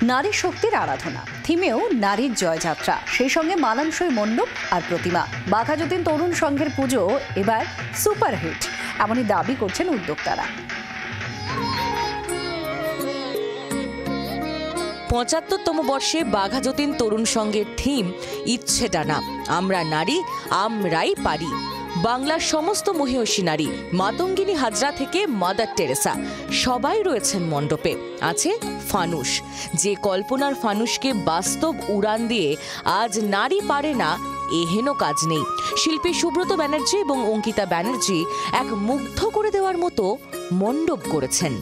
নারী শক্তির আরাধনা থিমেও নারীর জয়যাত্রা, সেই সঙ্গে মানানসই মণ্ডপ আর প্রতিমা। বাঘাযতীন তরুণ সংঘের পুজো এবার সুপারহিট, এমনই দাবি করছেন উদ্যোক্তারা। ৭৫তম বর্ষে বাঘাযতীন তরুণ সংঘের থিম ইচ্ছে ডানা, আমরা নারী আমরাই পারি। বাংলার সমস্ত মহিয়সী নারী, মাতঙ্গিনী হাজরা থেকে মাদার টেরেসা, সবাই রয়েছেন মণ্ডপে। আছে ফানুস, যে কল্পনার ফানুসকে বাস্তব উড়ান দিয়ে আজ নারী পারে না এহেন কাজ নেই। শিল্পী সুব্রত ব্যানার্জি এবং অঙ্কিতা ব্যানার্জি এক মুগ্ধ করে দেওয়ার মতো মণ্ডপ করেছেন।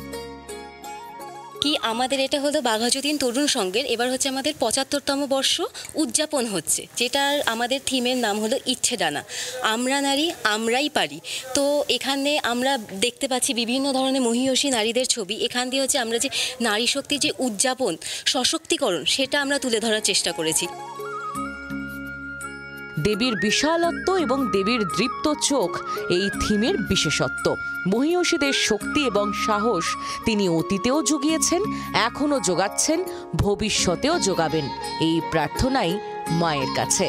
কি আমাদের এটা হলো বাঘাযতীন তরুণ সংঘের এবার হচ্ছে আমাদের ৭৫তম বর্ষ উদযাপন হচ্ছে, যেটার আমাদের থিমের নাম হলো ইচ্ছে ডানা, আমরা নারী আমরাই পারি। তো এখানে আমরা দেখতে পাচ্ছি বিভিন্ন ধরনের মহিয়সী নারীদের ছবি। এখান দিয়ে হচ্ছে আমরা যে নারী শক্তির যে উদযাপন, সশক্তিকরণ, সেটা আমরা তুলে ধরার চেষ্টা করেছি। দেবীর বিশালত্ব এবং দেবীর দৃপ্ত চোখ এই থিমের বিশেষত্ব। মহিয়সীদের শক্তি এবং সাহস তিনি অতীতেও জুগিয়েছেন, এখনো যোগাচ্ছেন, ভবিষ্যতেও যোগাবেন, এই প্রার্থনাই মায়ের কাছে।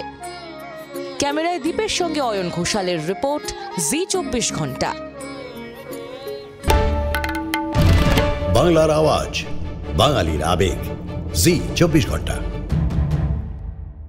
ক্যামেরায় দীপের সঙ্গে অয়ন ঘোষালের রিপোর্ট, জি24 ঘন্টা। বাংলার আওয়াজ, বাঙালির আবেগ, জি24 ঘন্টা।